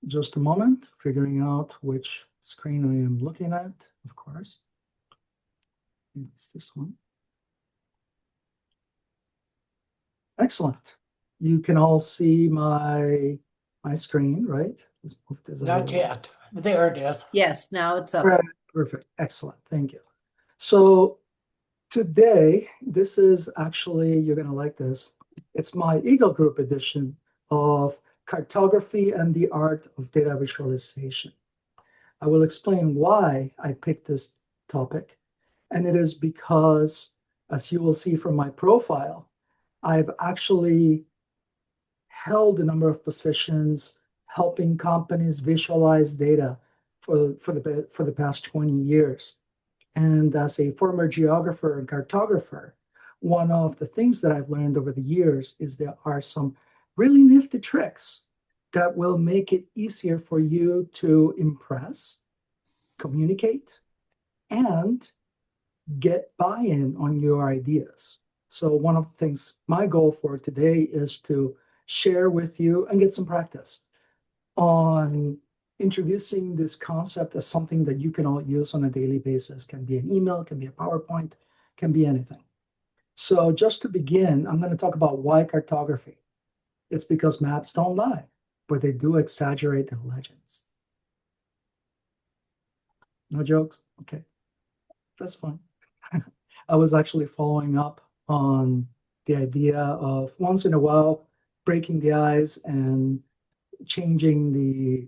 just a moment, figuring out which screen I am looking at, of course. It's this one. Excellent. You can all see my screen, right? Let's move this Not yet. There it is. Yes, now it's up. Right. Perfect. Excellent. Thank you. So today, this is actually, you're going to like this. It's my Eagle Group edition of Cartography and the Art of Data Visualization. I will explain why I picked this topic. And it is because, as you will see from my profile, I've actually held a number of positions helping companies visualize data for the past 20 years. And as a former geographer and cartographer, one of the things that I've learned over the years is there are some really nifty tricks that will make it easier for you to impress, communicate, and get buy-in on your ideas. So one of the things, my goal for today is to share with you and get some practice on introducing this concept as something that you can all use on a daily basis. Can be an email, can be a PowerPoint, can be anything. So just to begin, I'm going to talk about why cartography. It's because maps don't lie, but they do exaggerate their legends. No jokes? Okay, that's fine. I was actually following up on the idea of once in a while breaking the ice and changing the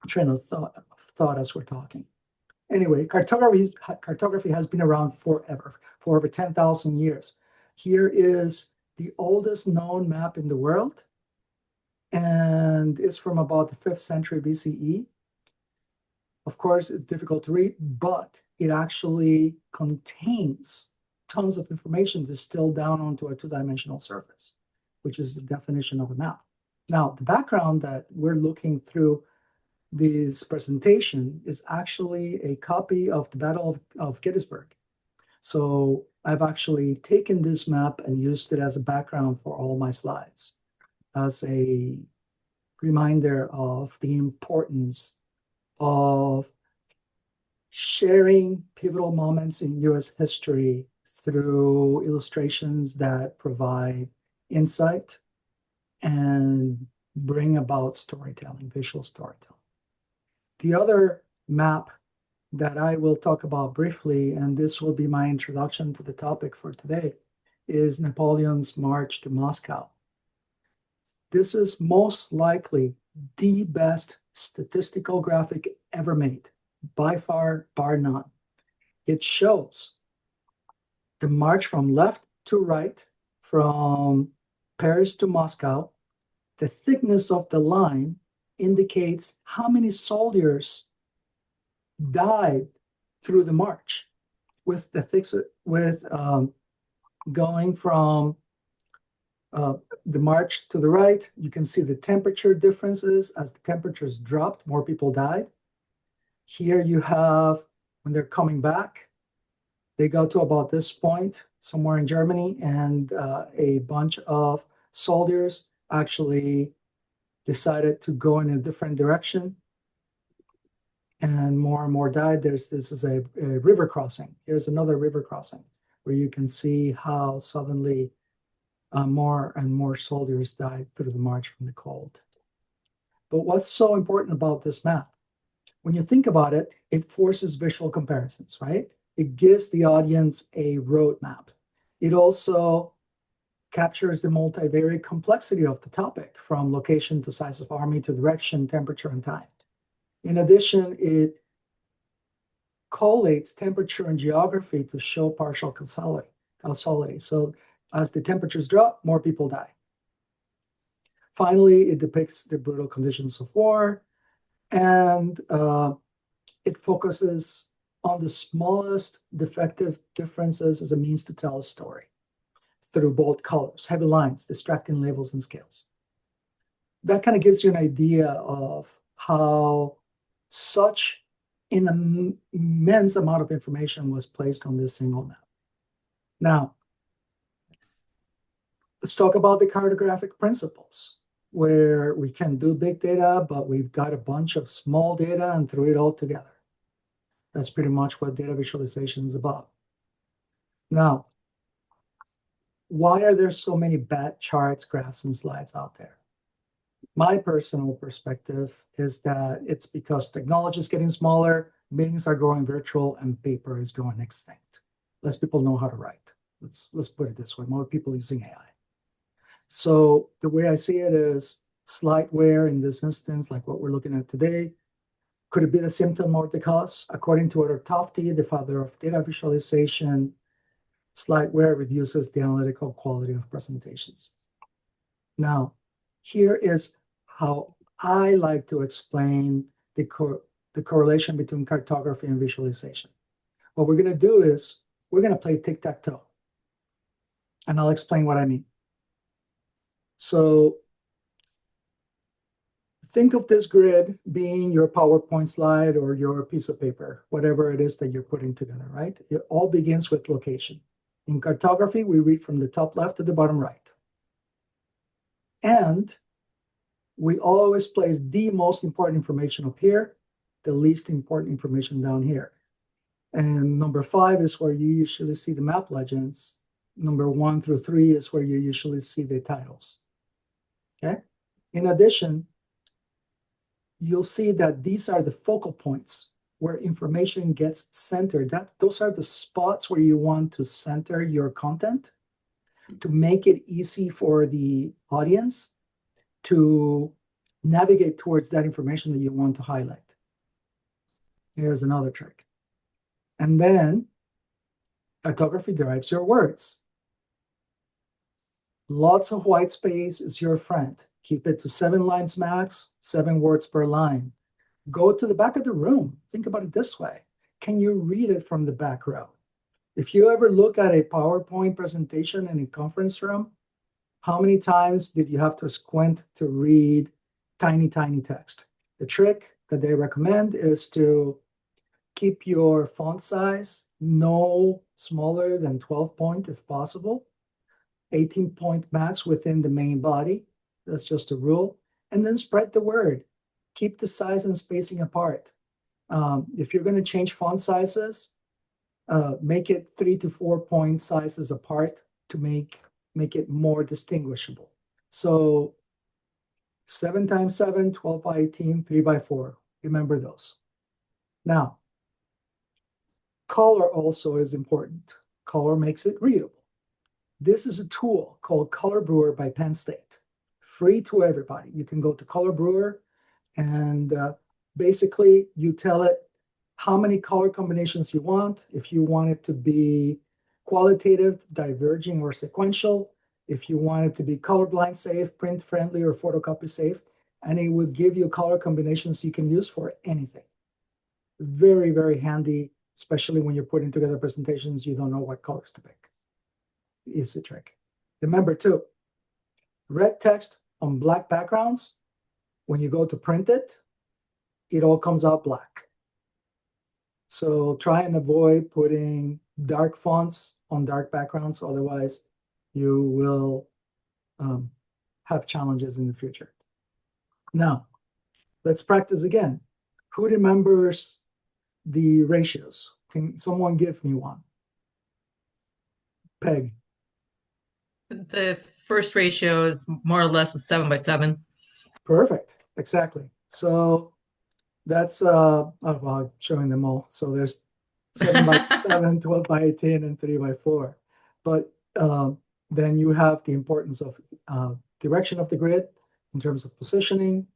train of thought as we're talking. Anyway, cartography has been around forever, for over 10,000 years. Here is the oldest known map in the world, and it's from about the 5th century BCE. Of course, it's difficult to read, but it actually contains tons of information distilled down onto a two-dimensional surface, which is the definition of a map. Now, the background that we're looking through this presentation is actually a copy of the Battle of Gettysburg. So I've actually taken this map and used it as a background for all my slides, as a reminder of the importance of sharing pivotal moments in US history through illustrations that provide insight and bring about storytelling, visual storytelling. The other map that I will talk about briefly, and this will be my introduction to the topic for today, is Napoleon's March to Moscow. This is most likely the best statistical graphic ever made, by far, bar none. It shows the march from left to right, from Paris to Moscow. The thickness of the line indicates how many soldiers died through the march, with going from the march to the right. You can see the temperature differences. As the temperatures dropped, more people died. Here you have, when they're coming back, they go to about this point somewhere in Germany, and a bunch of soldiers actually decided to go in a different direction, and more died. This is a river crossing. Here's another river crossing where you can see how suddenly more and more soldiers died through the march from the cold. But what's so important about this map? When you think about it, it forces visual comparisons, right? It gives the audience a roadmap. It also captures the multivariate complexity of the topic, from location to size of army to direction, temperature, and time. In addition, it collates temperature and geography to show partial causality. So as the temperatures drop, more people die. Finally, it depicts the brutal conditions of war, and it focuses on the smallest defective differences as a means to tell a story through bold colors, heavy lines, distracting labels, and scales. That kind of gives you an idea of how such an immense amount of information was placed on this single map. Now, let's talk about the cartographic principles. where we can do big data, but we've got a bunch of small data and threw it all together. That's pretty much what data visualization is about. Now, why are there so many bad charts, graphs, and slides out there? My personal perspective is that it's because technology is getting smaller, meetings are going virtual, and paper is going extinct. Less people know how to write. Let's put it this way, more people using AI. So the way I see it is slideware in this instance, like what we're looking at today. Could it be the symptom or the cause? According to Otto Tofte, the father of data visualization, slideware reduces the analytical quality of presentations. Now, here is how I like to explain the correlation between cartography and visualization. What we're going to do is we're going to play tic-tac-toe. And I'll explain what I mean. So think of this grid being your PowerPoint slide or your piece of paper, whatever it is that you're putting together, right? It all begins with location. In cartography, we read from the top left to the bottom right. And we always place the most important information up here, the least important information down here. And number 5 is where you usually see the map legends. Number 1 through 3 is where you usually see the titles. Okay. In addition, you'll see that these are the focal points where information gets centered. Those are the spots where you want to center your content to make it easy for the audience to navigate towards that information that you want to highlight. Here's another trick. And then cartography derives your words. Lots of white space is your friend. Keep it to 7 lines max, 7 words per line. Go to the back of the room. Think about it this way. Can you read it from the back row? If you ever look at a PowerPoint presentation in a conference room, how many times did you have to squint to read tiny, tiny text? The trick that they recommend is to keep your font size no smaller than 12 point if possible, 18 point max within the main body. That's just a rule. And then spread the word. Keep the size and spacing apart. If you're going to change font sizes, make it 3 to 4 point sizes apart to make it more distinguishable. So 7 times 7, 12 by 18, 3 by 4. Remember those. Now, color also is important. Color makes it readable. This is a tool called Color Brewer by Penn State. Free to everybody. You can go to Color Brewer and basically you tell it how many color combinations you want. If you want it to be qualitative, diverging, or sequential. If you want it to be colorblind safe, print friendly, or photocopy safe. And it will give you color combinations you can use for anything. Very, very handy, especially when you're putting together presentations, you don't know what colors to pick. Is the trick. Remember too, red text on black backgrounds, when you go to print it, it all comes out black. So try and avoid putting dark fonts on dark backgrounds, otherwise you will have challenges in the future. Now, let's practice again. Who remembers the ratios? Can someone give me one? Peg. The first ratio is more or less a 7 by 7. Perfect. Exactly. So that's well, showing them all. So there's 7 by 7, 12 by 18, and 3 by 4. But then you have the importance of direction of the grid in terms of positioning.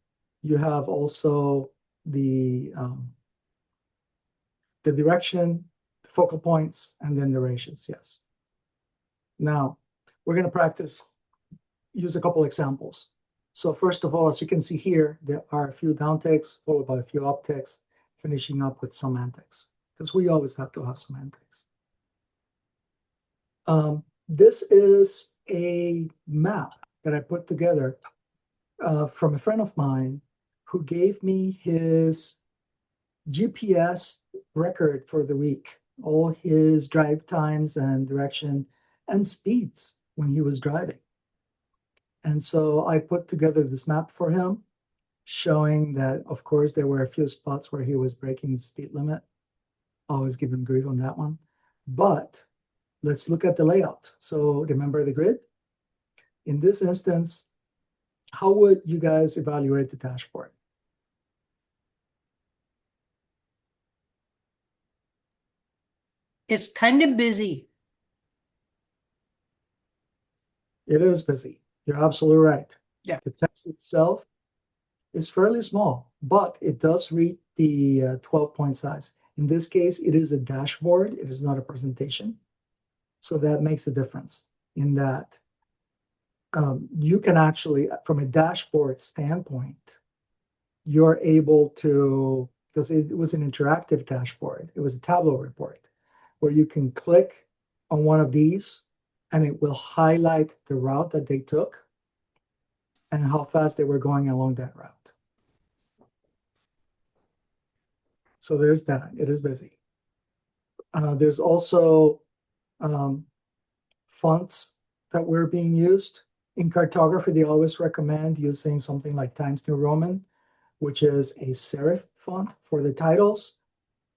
You have also the direction, the focal points, and then the ratios. Yes. Now, we're going to practice, use a couple examples. So first of all, as you can see here, there are a few down ticks, followed by a few up ticks, finishing up with semantics, because we always have to have semantics. This is a map that I put together from a friend of mine who gave me his GPS record for the week, all his drive times and direction and speeds when he was driving. And so I put together this map for him, showing that, of course, there were a few spots where he was breaking the speed limit. Always give him grief on that one. But let's look at the layout. So remember the grid? In this instance, how would you guys evaluate the dashboard? It's kind of busy. It is busy. You're absolutely right. Yeah. The text itself is fairly small, but it does read the 12-point size. In this case, it is a dashboard. It is not a presentation. So that makes a difference in that you can actually, from a dashboard standpoint, you're able to, because it was an interactive dashboard, it was a Tableau report, where you can click on one of these and it will highlight the route that they took and how fast they were going along that route. So there's that. It is busy. There's also fonts that were being used. In cartography, they always recommend using something like Times New Roman, which is a serif font for the titles,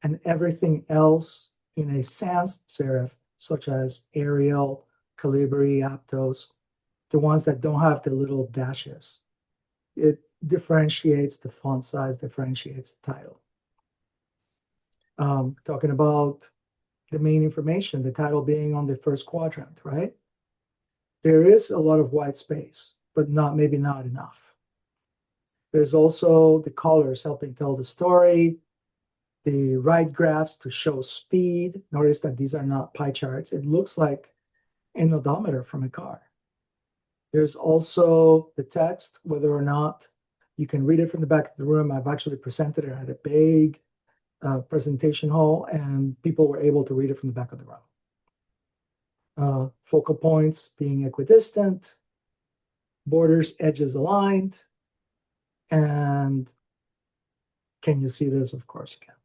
and everything else in a sans serif, such as Arial, Calibri, Aptos, the ones that don't have the little dashes. It differentiates the font size, differentiates the title. Talking about the main information, the title being on the first quadrant, right? There is a lot of white space, but maybe not enough. There's also the colors helping tell the story, the right graphs to show speed. Notice that these are not pie charts. It looks like an odometer from a car. There's also the text, whether or not you can read it from the back of the room. I've actually presented it at a big presentation hall, and people were able to read it from the back of the room. Focal points being equidistant, borders, edges aligned, and can you see this? Of course you can.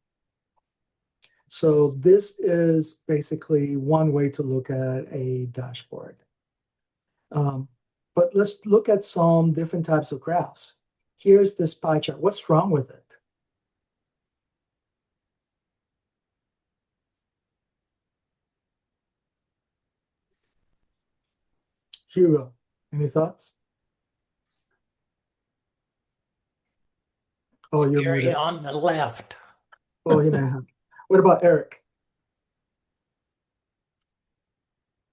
So this is basically one way to look at a dashboard. But let's look at some different types of graphs. Here's this pie chart. What's wrong with it? Hugo, any thoughts? Oh, you're Scary muted. on the left. Oh, he may have. What about Eric?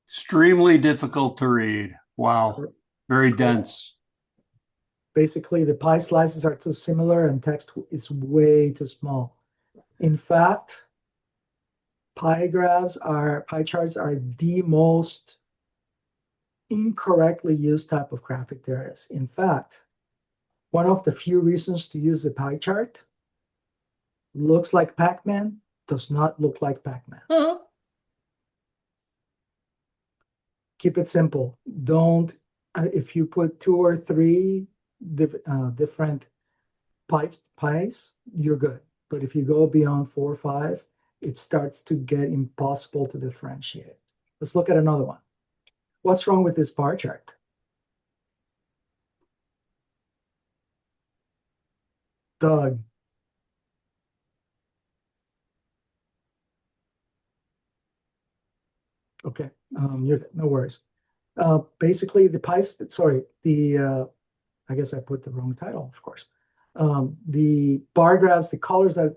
Extremely difficult to read. Wow. Very dense. Basically, the pie slices are too similar and text is way too small. In fact, pie charts are the most incorrectly used type of graphic there is. In fact, one of the few reasons to use a pie chart looks like Pac-Man, does not look like Pac-Man. Huh? Keep it simple. Don't, if you put 2 or 3 different pies, you're good. But if you go beyond 4 or 5, it starts to get impossible to differentiate. Let's look at another one. What's wrong with this bar chart? Doug. Okay, you're good. No worries. Basically, the pies, sorry, I guess I put the wrong title, of course. The bar graphs, the colors, there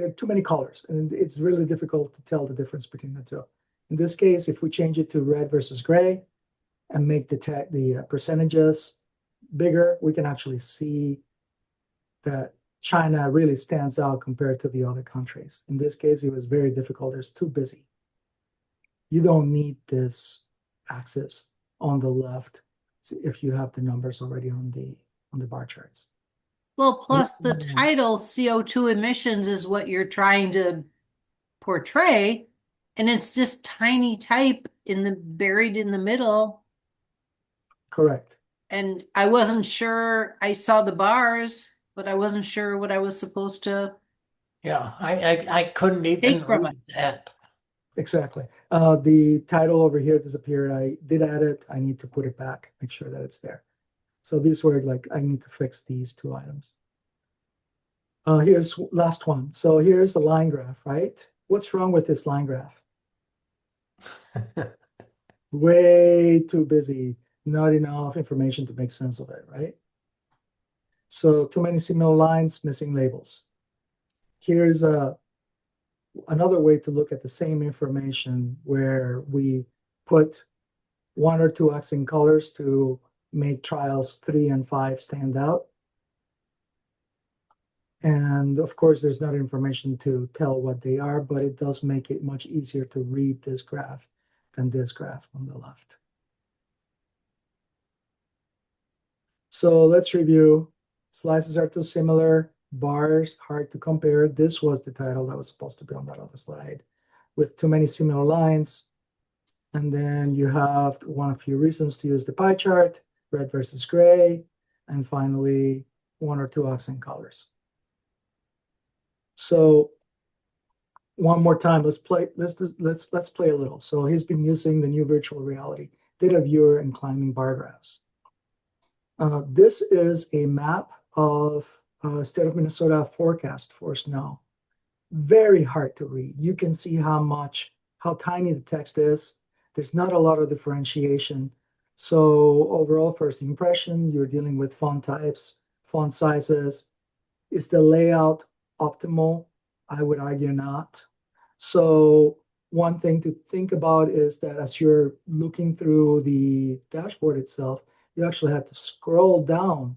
are too many colors, and it's really difficult to tell the difference between the two. In this case, if we change it to red versus gray and make the percentages bigger, we can actually see that China really stands out compared to the other countries. In this case, it was very difficult. It's too busy. You don't need this axis on the left if you have the numbers already on the bar charts. Well, plus the title CO2 emissions is what you're trying to portray, and it's just tiny type buried in the middle. Correct. And I wasn't sure. I saw the bars, but I wasn't sure what I was supposed to Yeah, I couldn't even take from read that. Exactly. The title over here disappeared. I did add it. I need to put it back, make sure that it's there. So these were like, I need to fix these two items. Here's last one. So here's the line graph, right? What's wrong with this line graph? Way too busy, not enough information to make sense of it, right? So too many similar lines, missing labels. Here's another way to look at the same information where we put 1 or 2 accent colors to make trials 3 and 5 stand out. And of course, there's not information to tell what they are, but it does make it much easier to read this graph than this graph on the left. So let's review. Slices are too similar. Bars, hard to compare. This was the title that was supposed to be on that other slide. With too many similar lines. And then you have a few reasons to use the pie chart, red versus gray, and finally 1 or 2 accent colors. So one more time, let's play a little. So he's been using the new virtual reality data viewer and climbing bar graphs. This is a map of state of Minnesota forecast for snow. Very hard to read. You can see how tiny the text is. There's not a lot of differentiation. So overall first impression, you're dealing with font types, font sizes. Is the layout optimal? I would argue not. So one thing to think about is that as you're looking through the dashboard itself, you actually have to scroll down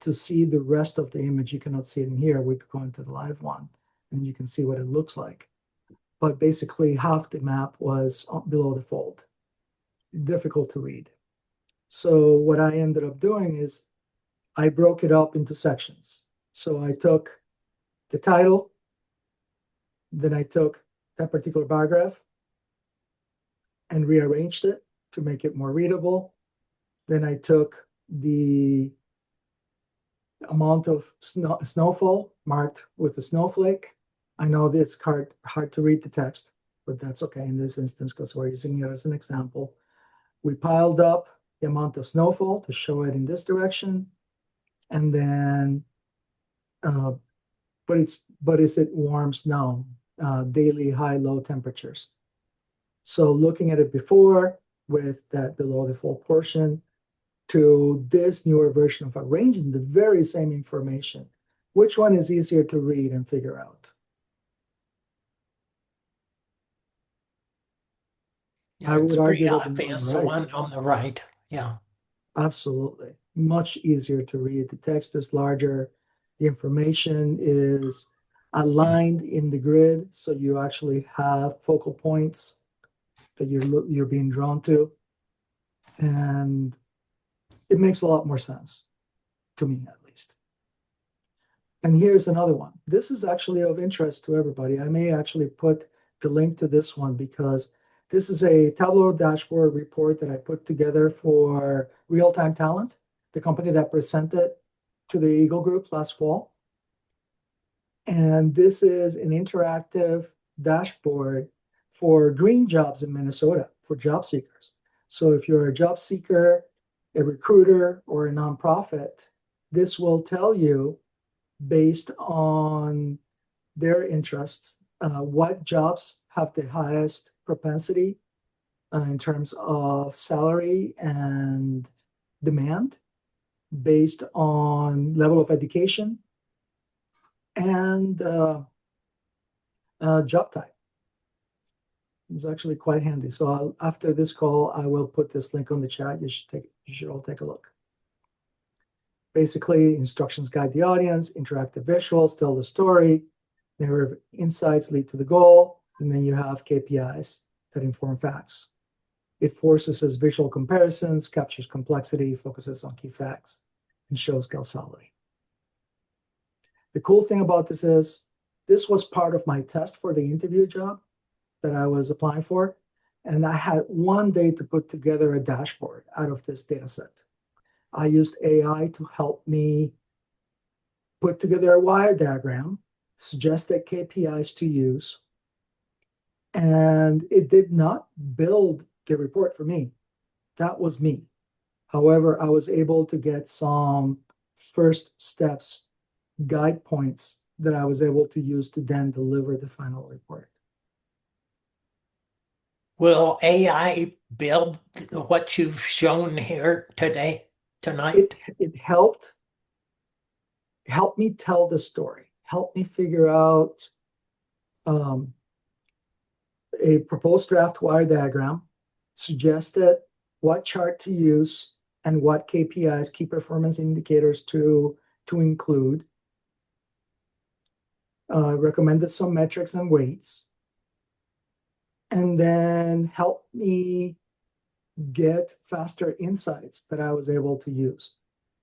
to see the rest of the image. You cannot see it in here. We could go into the live one and you can see what it looks like. But basically half the map was below the fold. Difficult to read. So what I ended up doing is I broke it up into sections. So I took the title, then I took that particular bar graph and rearranged it to make it more readable. Then I took the amount of snowfall marked with a snowflake. I know that it's hard to read the text, but that's okay in this instance because we're using it as an example. We piled up the amount of snowfall to show it in this direction. And then, but is it warm snow? Daily high, low temperatures. So looking at it before with that below the fold portion to this newer version of arranging the very same information, which one is easier to read and figure out? Yeah, it's pretty obvious, the one on the right. Yeah. Absolutely. Much easier to read. The text is larger. The information is aligned in the grid, so you actually have focal points that you're being drawn to, and it makes a lot more sense to me, at least. And here's another one. This is actually of interest to everybody. I may actually put the link to this one because this is a Tableau dashboard report that I put together for Real-Time Talent, the company that presented to the Eagle Group last fall. And this is an interactive dashboard for green jobs in Minnesota for job seekers. So if you're a job seeker, a recruiter, or a nonprofit, this will tell you based on their interests, what jobs have the highest propensity in terms of salary and demand based on level of education and job type. It's actually quite handy. So after this call, I will put this link on the chat. You should all take a look. Basically, instructions guide the audience, interactive visuals tell the story, narrative insights lead to the goal, and then you have KPIs that inform facts. It forces us visual comparisons, captures complexity, focuses on key facts, and shows causality. The cool thing about this is this was part of my test for the interview job that I was applying for, and I had 1 day to put together a dashboard out of this data set. I used AI to help me put together a wire diagram, suggested KPIs to use, and it did not build the report for me. That was me. However, I was able to get some first steps, guide points that I was able to use to then deliver the final report. Will AI build what you've shown here tonight? It helped me tell the story, helped me figure out a proposed draft wire diagram, suggested what chart to use and what KPIs, key performance indicators, to include, recommended some metrics and weights, and then helped me get faster insights that I was able to use.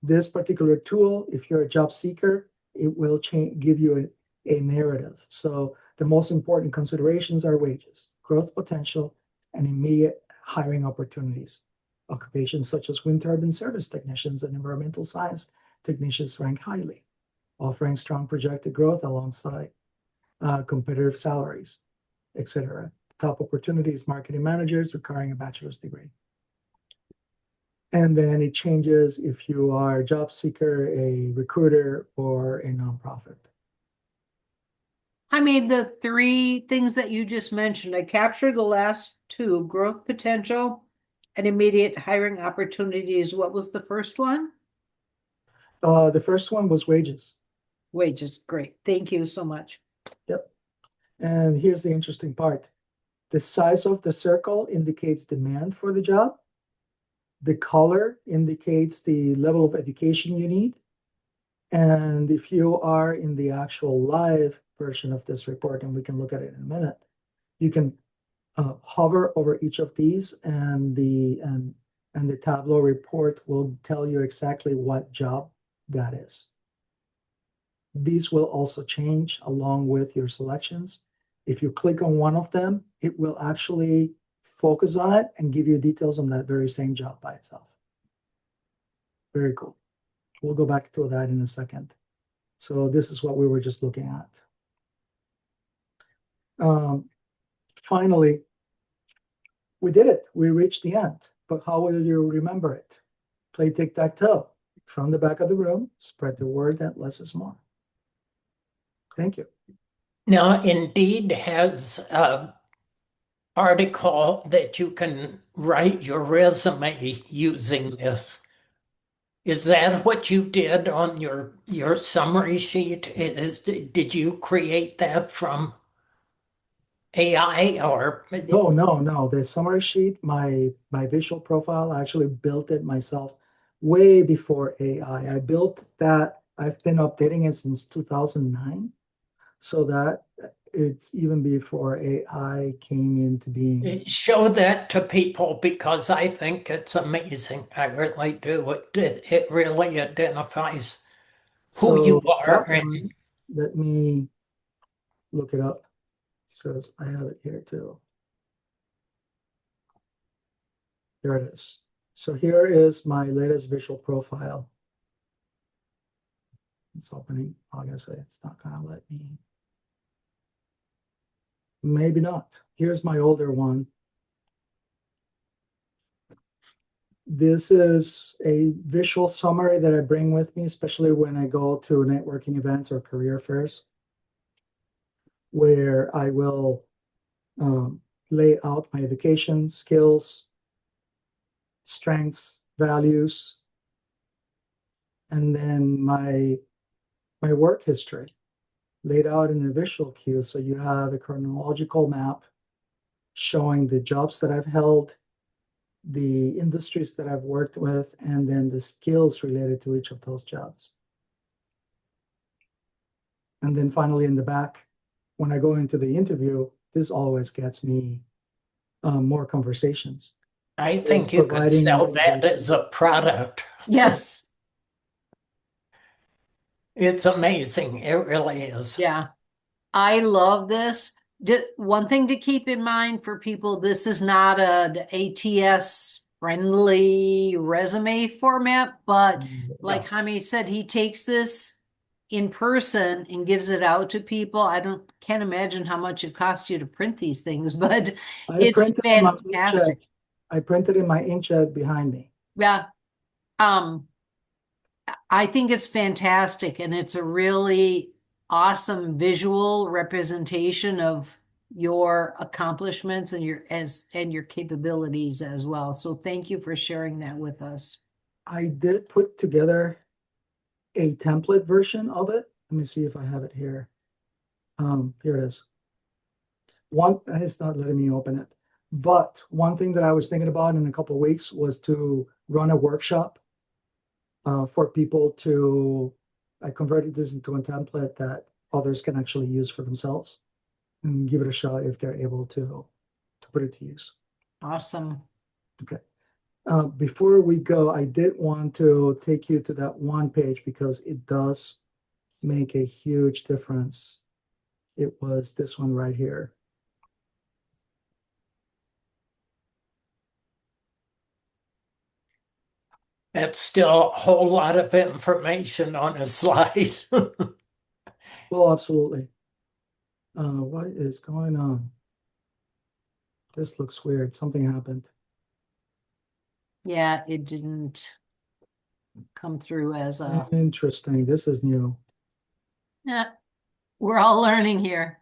This particular tool, if you're a job seeker, it will give you a narrative. So the most important considerations are wages, growth potential, and immediate hiring opportunities. Occupations such as wind turbine service technicians and environmental science technicians rank highly, offering strong projected growth alongside competitive salaries, etc. Top opportunities, marketing managers requiring a bachelor's degree. And then it changes if you are a job seeker, a recruiter, or a nonprofit. I mean, the three things that you just mentioned, I captured the last two: growth potential and immediate hiring opportunities. What was the first one? The first one was wages. Wages. Great. Thank you so much. Yep. And here's the interesting part. The size of the circle indicates demand for the job. The color indicates the level of education you need. And if you are in the actual live version of this report, and we can look at it in a minute, you can hover over each of these, and the Tableau report will tell you exactly what job that is. These will also change along with your selections. If you click on one of them, it will actually focus on it and give you details on that very same job by itself. Very cool. We'll go back to that in a second. So this is what we were just looking at. Finally, we did it. We reached the end. But how will you remember it? Play tic-tac-toe. From the back of the room, spread the word that less is more. Thank you. Now, Indeed has an article that you can write your resume using this. Is that what you did on your summary sheet? Did you create that from AI or? No. The summary sheet, my visual profile, I actually built it myself way before AI. I built that. I've been updating it since 2009. So that it's even before AI came into being. Show that to people because I think it's amazing. I really do. It really identifies who you are. Let me look it up because I have it here too. There it is. So here is my latest visual profile. It's opening. Obviously, it's not going to let me. Maybe not. Here's my older one. This is a visual summary that I bring with me, especially when I go to networking events or career fairs, where I will lay out my education, skills, strengths, values, and then my work history laid out in a visual cue. So you have a chronological map showing the jobs that I've held, the industries that I've worked with, and then the skills related to each of those jobs. And then finally in the back, when I go into the interview, this always gets me more conversations. I think you could sell that as a product. Yes. It's amazing. It really is. Yeah. I love this. One thing to keep in mind for people, this is not an ATS friendly resume format, but like Jaime said, he takes this in person and gives it out to people. Can't imagine how much it costs you to print these things, but it's fantastic. I printed in my inkjet behind me. Yeah. I think it's fantastic, and it's a really awesome visual representation of your accomplishments and your capabilities as well. So thank you for sharing that with us. I did put together a template version of it. Let me see if I have it here. Here it is. It's not letting me open it. But one thing that I was thinking about in a couple of weeks was to run a workshop for people to. I converted this into a template that others can actually use for themselves and give it a shot if they're able to put it to use. Awesome. Okay. Before we go, I did want to take you to that one page because it does make a huge difference. It was this one right here. That's still a whole lot of information on a slide. Well, absolutely. What is going on? This looks weird. Something happened. Yeah, it didn't come through as a. Interesting. This is new. Yeah, we're all learning here.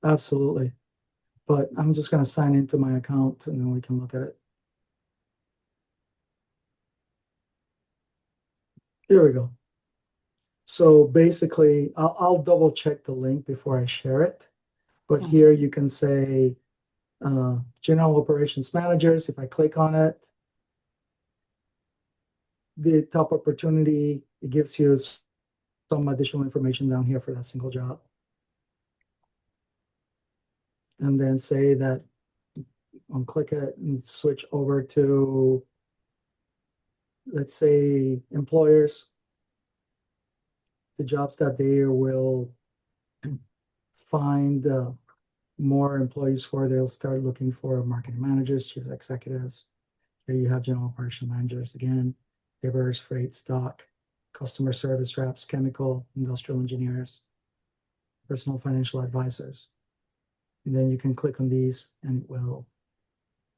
Absolutely. But I'm just going to sign into my account and then we can look at it. Here we go. So basically, I'll double check the link before I share it. But here you can say general operations managers. If I click on it, the top opportunity, it gives you some additional information down here for that single job. And then say that, unclick it and switch over to, let's say, employers. The jobs that they will find more employees for, they'll start looking for marketing managers, chief executives. Here you have general operation managers again, laborers, freight, stock, customer service reps, chemical, industrial engineers, personal financial advisors. And then you can click on these and it will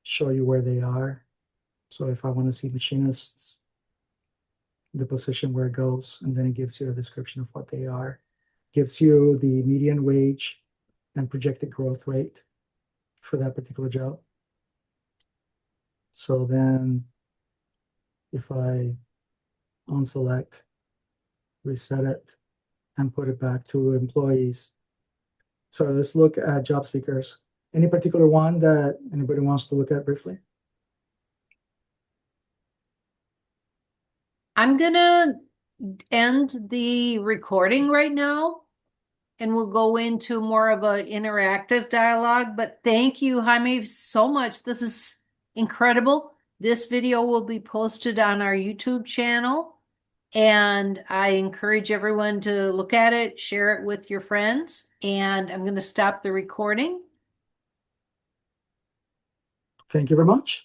show you where they are. So if I want to see machinists, the position where it goes, and then it gives you a description of what they are, gives you the median wage and projected growth rate for that particular job. So then if I unselect, reset it, and put it back to employees. So let's look at job seekers. Any particular one that anybody wants to look at briefly? I'm gonna end the recording right now, and we'll go into more of an interactive dialogue. But thank you, Jaime, so much. This is incredible. This video will be posted on our YouTube channel, and I encourage everyone to look at it, share it with your friends, and I'm going to stop the recording. Thank you very much.